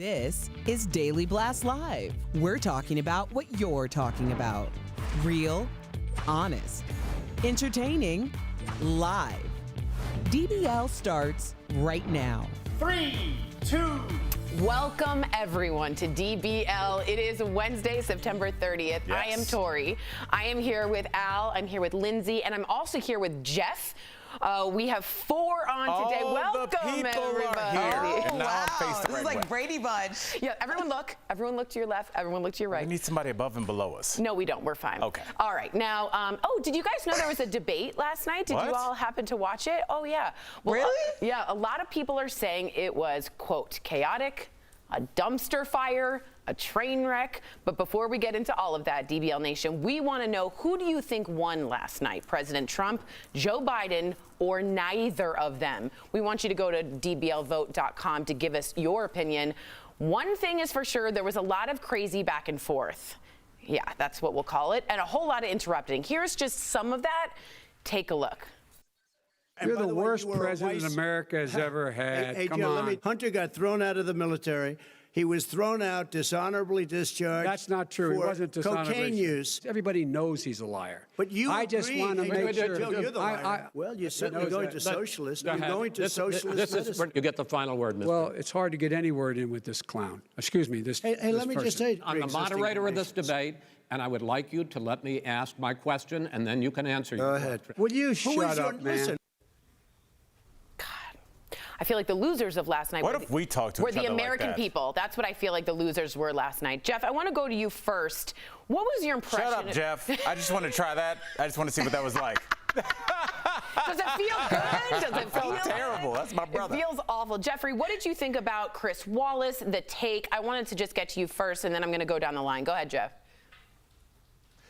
This is Daily Blast Live. We're talking about what you're talking about. Real, honest, entertaining, live. DBL starts right now. 3, 2. Welcome, everyone, to DBL. It is Wednesday, September 30th. Yes. I am Tori. I am here with Al. I'm here with Lindsay. And I'm also here with Jeff. We have 4 on today. Welcome, everybody. Are here. Oh, wow. This is like way. Brady Bunch. Yeah, everyone look. Everyone look to your left. Everyone look to your right. We need somebody above and below us. No, we don't. We're fine. Okay. All right. Now, did you guys know there was a debate last night? Did you all happen to watch it? Oh, yeah. Well, Really? Yeah. A lot of people are saying it was, quote, chaotic, a dumpster fire, a train wreck. But before we get into all of that, DBL Nation, we want to know, who do you think won last night? President Trump, Joe Biden, or neither of them? We want you to go to dblvote.com to give us your opinion. One thing is for sure, there was a lot of crazy back and forth. Yeah, that's what we'll call it. And a whole lot of interrupting. Here's just some of that. Take a look. You're the worst president America has ever had. Hey, Come Joe, on. Hunter got thrown out of the military. He was thrown out, dishonorably discharged. That's not true. He for wasn't dishonorably. cocaine use. Everybody knows he's a liar. But you I just agree. want to Hey, make Joe, sure. you're the liar. Well, you're certainly going to socialist. You're going to socialist medicine. You get the final word, Mr. Well, it's hard to get any word in with this clown. Excuse me, this Hey, this let me just person. say, I'm the moderator of this debate, and I would like you to let me ask my question, and then you can answer your Go ahead. question. Will you shut up, man? Listen, I feel like the losers of last night What if we talked to each were the other like American that? people. That's what I feel like the losers were last night. Jeff, I want to go to you first. What was your impression? Shut up, Jeff. I just want to try that. I just want to see what that was like. Does it feel good? Does it feel terrible? That's my brother. It feels awful. Jeffrey, what did you think about Chris Wallace, the take? I wanted to just get to you first, and then I'm going to go down the line. Go ahead, Jeff.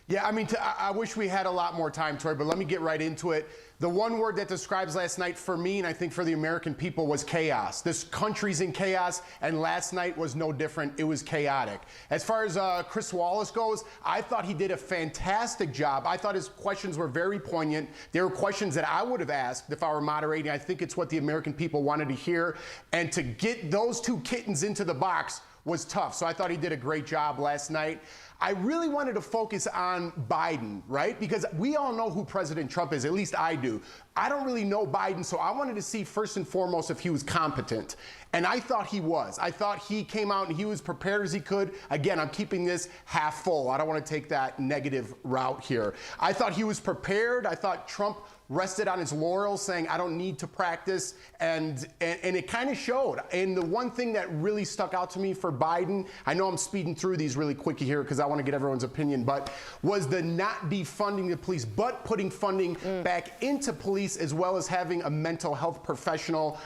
Yeah, I mean, I wish we had a lot more time, Tori, but let me get right into it. The one word that describes last night for me, and I think for the American people, was chaos. This country's in chaos, and last night was no different. It was chaotic. As far as Chris Wallace goes, I thought he did a fantastic job. I thought his questions were very poignant. They were questions that I would have asked if I were moderating. I think it's what the American people wanted to hear. And to get those 2 kittens into the box was tough. So I thought he did a great job last night. I really wanted to focus on Biden, right? Because we all know who President Trump is, at least I do. I don't really know Biden, so I wanted to see first and foremost if he was competent. And I thought he was. I thought he came out and he was prepared as he could. Again, I'm keeping this half full. I don't want to take that negative route here. I thought he was prepared. I thought Trump rested on his laurels, saying, I don't need to practice, and it kind of showed. And the one thing that really stuck out to me for Biden, I know I'm speeding through these really quick here because I want to get everyone's opinion, but was the not defunding the police, but putting funding back into police, as well as having a mental health professional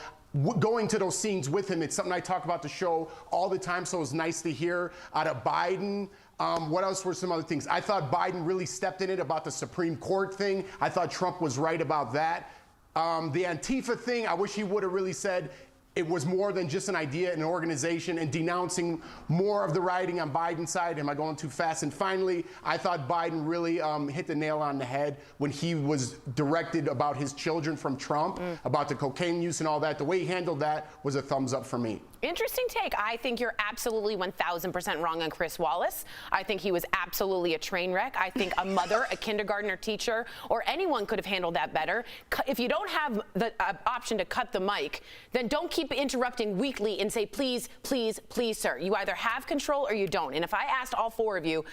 going to those scenes with him. It's something I talk about the show all the time, so it was nice to hear out of Biden. What else were some other things? I thought Biden really stepped in it about the Supreme Court thing. I thought Trump was right about that. The Antifa thing, I wish he would have really said it was more than just an idea, an organization, and denouncing more of the rioting on Biden's side. Am I going too fast? And finally, I thought Biden really hit the nail on the head when he was directed about his children from Trump, about the cocaine use and all that. The way he handled that was a thumbs up for me. Interesting take. I think you're absolutely 1,000% wrong on Chris Wallace. I think he was absolutely a train wreck. I think a mother, a kindergartner teacher, or anyone could have handled that better. If you don't have the option to cut the mic, then don't keep interrupting weekly and say, please, please, please, sir. You either have control or you don't. And if I asked all 4 of you,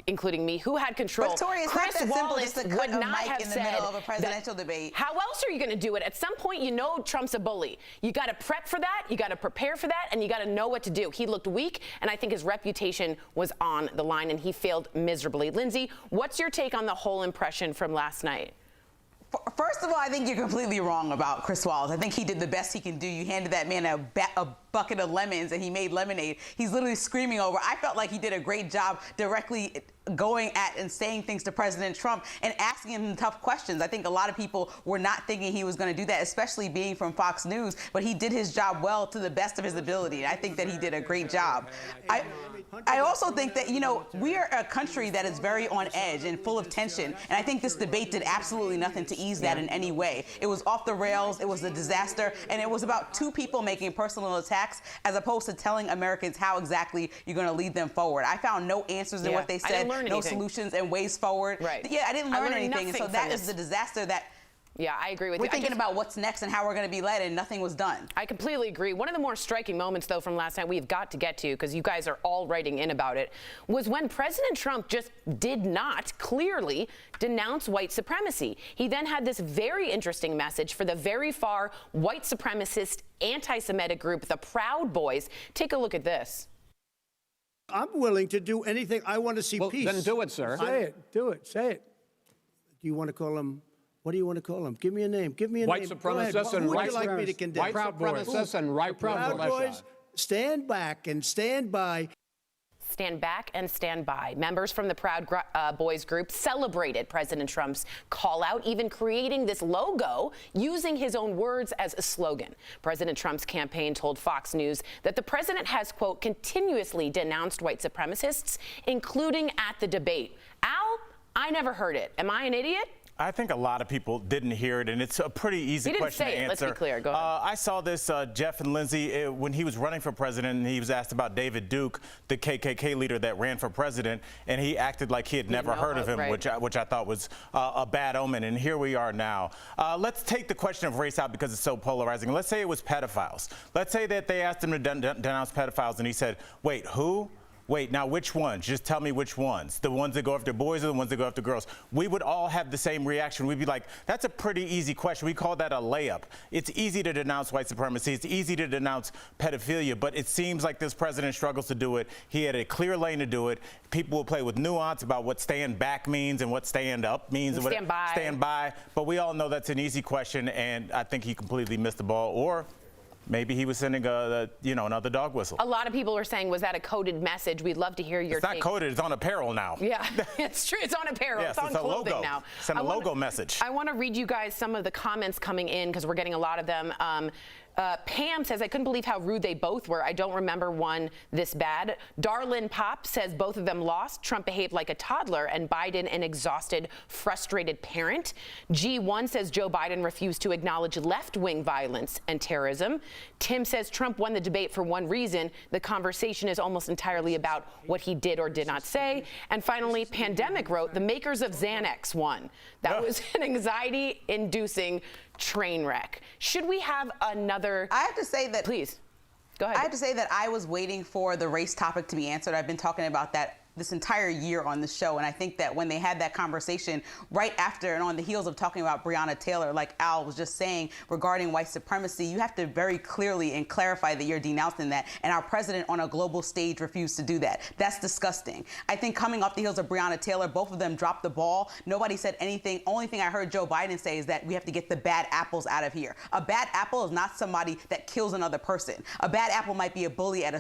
including me, who had control, But Tori, it's Chris not that simple Wallace just to cut would a not mic have in the said middle of a presidential that. debate. How else are you going to do it? At some point, you know Trump's a bully. You got to prep for that, you got to prepare for that, and you got to know what to do. He looked weak, and I think his reputation was on the line, and he failed miserably. Lindsay, what's your take on the whole impression from last night? First of all, I think you're completely wrong about Chris Wallace. I think he did the best he can do. You handed that man a bucket of lemons and he made lemonade. He's literally screaming over. I felt like he did a great job directly going at and saying things to President Trump and asking him tough questions. I think a lot of people were not thinking he was going to do that, especially being from Fox News, but he did his job well to the best of his ability. I think that he did a great job. I also think that, you know, we are a country that is very on edge and full of tension, and I think this debate did absolutely nothing to ease that in any way. It was off the rails, it was a disaster, and it was about 2 people making personal attacks facts as opposed to telling Americans how exactly you're going to lead them forward. I found no answers in what they said, no solutions and ways forward. Right. Yeah, I didn't learn anything. And so that is the disaster that Yeah, I agree with you. We're thinking about what's next and how we're going to be led, and nothing was done. I completely agree. One of the more striking moments, though, from last night we've got to get to, because you guys are all writing in about it, was when President Trump just did not clearly denounce white supremacy. He then had this very interesting message for the very far white supremacist anti-Semitic group, the Proud Boys. Take a look at this. I'm willing to do anything. I want to see peace. Then do it, sir. Say it. Do it. Say it. Do you want to call them? What do you want to call them? Give me a name. Give me a White name. supremacists and Who would right you like me to condemn? White supremacists and right Proud Boys, stand back and stand by. Stand back and stand by. Members from the Proud Boys group celebrated President Trump's call out, even creating this logo using his own words as a slogan. President Trump's campaign told Fox News that the president has, quote, continuously denounced white supremacists, including at the debate. Al, I never heard it. Am I an idiot? I think a lot of people didn't hear it, and it's a pretty easy question to answer. Let's be clear. Go ahead. I saw this, Jeff and Lindsay, when he was running for president, and he was asked about David Duke, the KKK leader that ran for president, and he acted like he had never heard of him, right. which I thought was a bad omen, and here we are now. Let's take the question of race out because it's so polarizing. Let's say it was pedophiles. Let's say that they asked him to denounce pedophiles, and he said, wait, who? Wait, now which ones? Just tell me which ones. The ones that go after boys or the ones that go after girls? We would all have the same reaction. We'd be like, that's a pretty easy question. We call that a layup. It's easy to denounce white supremacy. It's easy to denounce pedophilia, but it seems like this president struggles to do it. He had a clear lane to do it. People will play with nuance about what stand back means and what stand up means. Stand by. Stand by. But we all know that's an easy question, and I think he completely missed the ball. Or maybe he was sending another dog whistle. A lot of people are saying, was that a coded message? We'd love to hear your take. It's not coded. It's on apparel now. Yeah, it's true. It's on apparel. Yes, it's on clothing logo. now. Send a logo message. I want to read you guys some of the comments coming in because we're getting a lot of them. Pam says, I couldn't believe how rude they both were. I don't remember one this bad. Darlin Pop says both of them lost. Trump behaved like a toddler and Biden an exhausted, frustrated parent. G1 says Joe Biden refused to acknowledge left-wing violence and terrorism. Tim says Trump won the debate for one reason. The conversation is almost entirely about what he did or did not say. And finally, Pandemic wrote, the makers of Xanax won. That was an anxiety-inducing train wreck. Should we have another? I have to say that. Please, go ahead. I have to say that I was waiting for the race topic to be answered. I've been talking about that this entire year on the show, and I think that when they had that conversation right after and on the heels of talking about Breonna Taylor, like Al was just saying regarding white supremacy, you have to very clearly and clarify that you're denouncing that, and our president on a global stage refused to do that. That's disgusting. I think coming off the heels of Breonna Taylor, both of them dropped the ball. Nobody said anything. Only thing I heard Joe Biden say is that we have to get the bad apples out of here. A bad apple is not somebody that kills another person. A bad apple might be a bully at a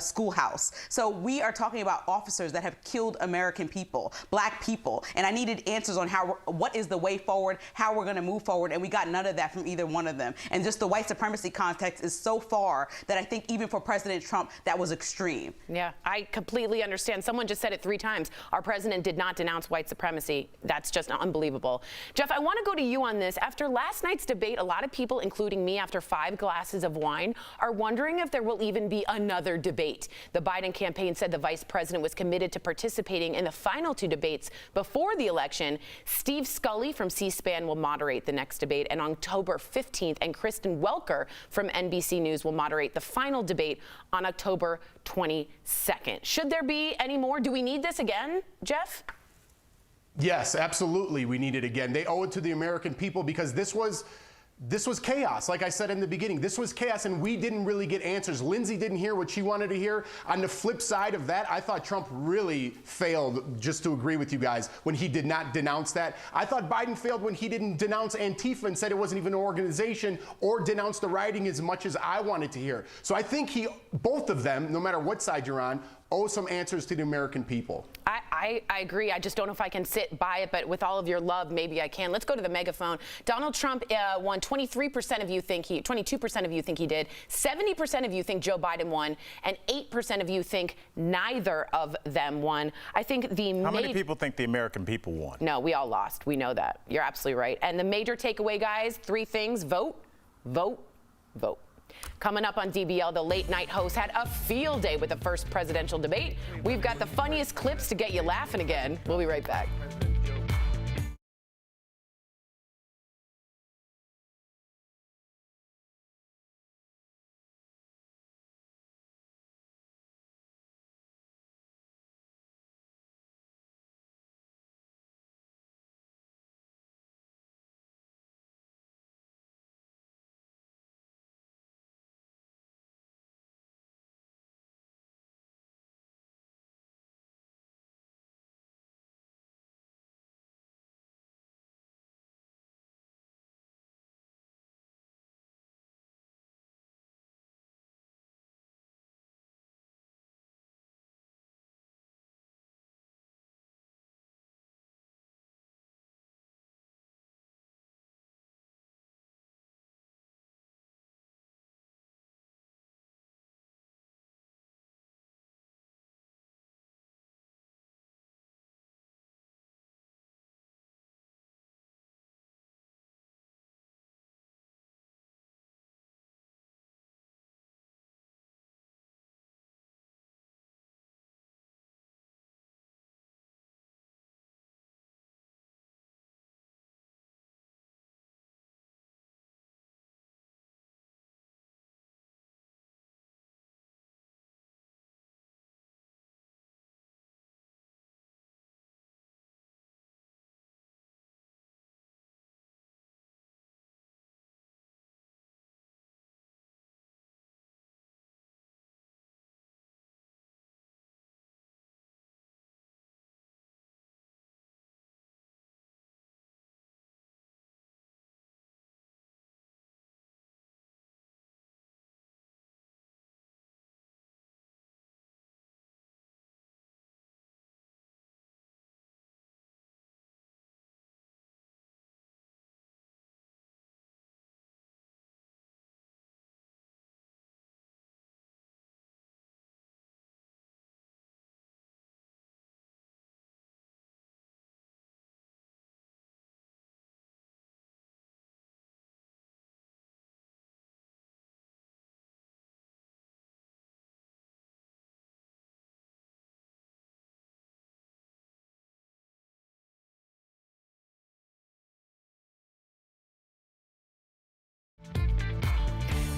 schoolhouse. So we are talking about officers that have killed American people, black people, and I needed answers on what is the way forward, how we're going to move forward, and we got none of that from either one of them. And just the white supremacy context is so far that I think even for President Trump, that was extreme. Yeah, I completely understand. Someone just said it 3 times. Our president did not denounce white supremacy. That's just unbelievable. Jeff, I want to go to you on this. After last night's debate, a lot of people, including me, after 5 glasses of wine, are wondering if there will even be another debate. The Biden campaign said the vice president was committed to participating in the final 2 debates before the election. Steve Scully from C-SPAN will moderate the next debate, and on October 15th, and Kristen Welker from NBC News will moderate the final debate on October 22nd. Should there be any more? Do we need this again, Jeff? Yes, absolutely. We need it again. They owe it to the American people because this was chaos. Like I said in the beginning, this was chaos, and we didn't really get answers. Lindsay didn't hear what she wanted to hear. On the flip side of that, I thought Trump really failed, just to agree with you guys, when he did not denounce that. I thought Biden failed when he didn't denounce Antifa and said it wasn't even an organization, or denounce the rioting as much as I wanted to hear. So I think both of them, no matter what side you're on, owe some answers to the American people. I agree. I just don't know if I can sit by it, but with all of your love, maybe I can. Let's go to the megaphone. Donald Trump won. 23% of you think 22% of you think he did. 70% of you think Joe Biden won, and 8% of you think neither of them won. I think How many people think the American people won? No, we all lost. We know that. You're absolutely right. And the major takeaway, guys, 3 things: vote, vote, vote. Coming up on DBL, the late night host had a field day with the first presidential debate. We've got the funniest clips to get you laughing again. We'll be right back.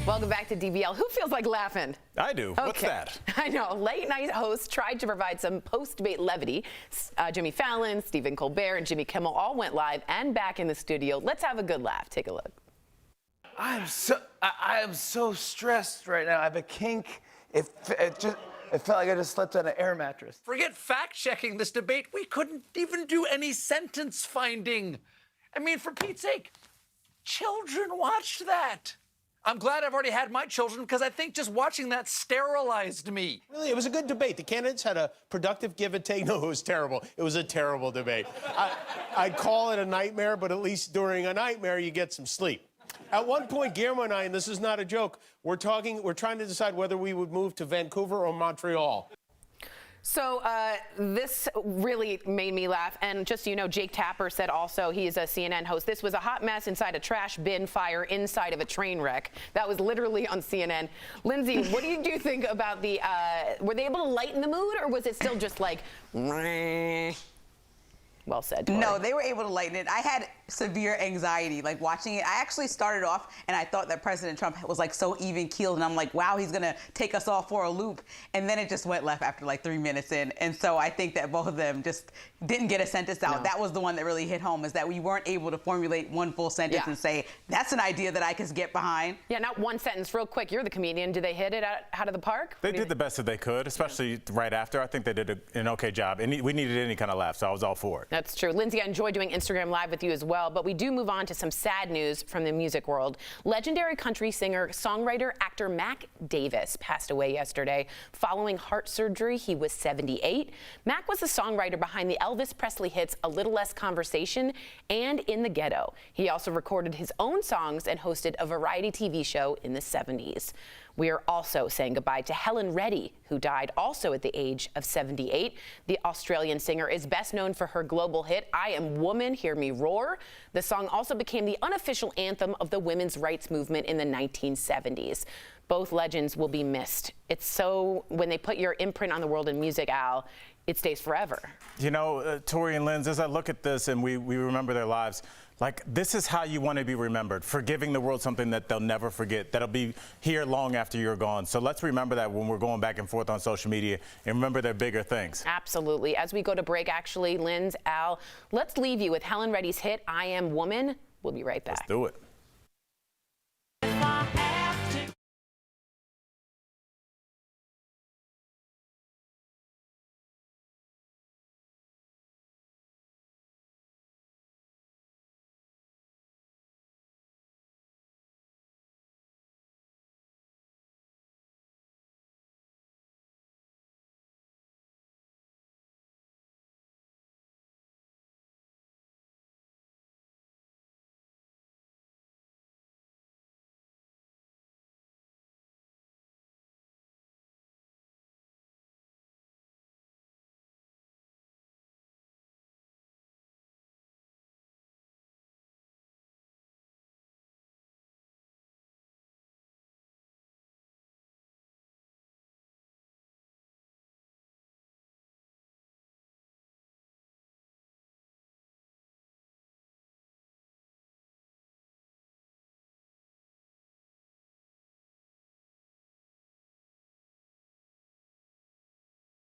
Welcome back to DBL. Who feels like laughing? I do. Okay. What's that? I know. Late night hosts tried to provide some post-debate levity. Jimmy Fallon, Stephen Colbert, and Jimmy Kimmel all went live and back in the studio. Let's have a good laugh. Take a look. I am so stressed right now. I have a kink. It felt like I just slept on an air mattress. Forget fact-checking this debate. We couldn't even do any sentence finding. I mean, for Pete's sake, children watched that. I'm glad I've already had my children because I think just watching that sterilized me. Really, it was a good debate. The candidates had a productive give and take. No, it was terrible. It was a terrible debate. I'd call it a nightmare, but at least during a nightmare, you get some sleep. At one point, Guillermo and I, and this is not a joke, we're trying to decide whether we would move to Vancouver or Montreal. So this really made me laugh. And just so you know, Jake Tapper said also, he is a CNN host, this was a hot mess inside a trash bin fire inside of a train wreck. That was literally on CNN. Lindsay, what do you think about the, were they able to lighten the mood, or was it still just like, well said, Tori. No, they were able to lighten it. I had severe anxiety, like watching it. I actually started off and I thought that President Trump was like so even keeled, and I'm like, wow, he's gonna take us all for a loop. And then it just went left after like 3 minutes in. And so I think that both of them just didn't get a sentence out. No. That was the one that really hit home, is that we weren't able to formulate one full sentence and say, that's an idea that I could get behind. Yeah, not one sentence. Real quick, you're the comedian. Did they hit it out of the park? They did the best that they could, especially right after. I think they did an okay job. And we needed any kind of laugh, so I was all for it. That's true. Lindsay, I enjoy doing Instagram Live with you as well, but we do move on to some sad news from the music world. Legendary country singer, songwriter, actor Mac Davis passed away yesterday following heart surgery. He was 78. Mac was the songwriter behind the Elvis Presley hits A Little Less Conversation and In the Ghetto. He also recorded his own songs and hosted a variety TV show in the 70s. We are also saying goodbye to Helen Reddy, who died also at the age of 78. The Australian singer is best known for her global hit, I Am Woman, Hear Me Roar. The song also became the unofficial anthem of the women's rights movement in the 1970s. Both legends will be missed. It's so, when they put your imprint on the world in music, Al, it stays forever. You know, Tori and Linz, as I look at this and we remember their lives, like, this is how you want to be remembered, for giving the world something that they'll never forget, that'll be here long after you're gone. So let's remember that when we're going back and forth on social media, and remember their bigger things. Absolutely. As we go to break, actually, Linz, Al, let's leave you with Helen Reddy's hit, I Am Woman. We'll be right back. Let's do it.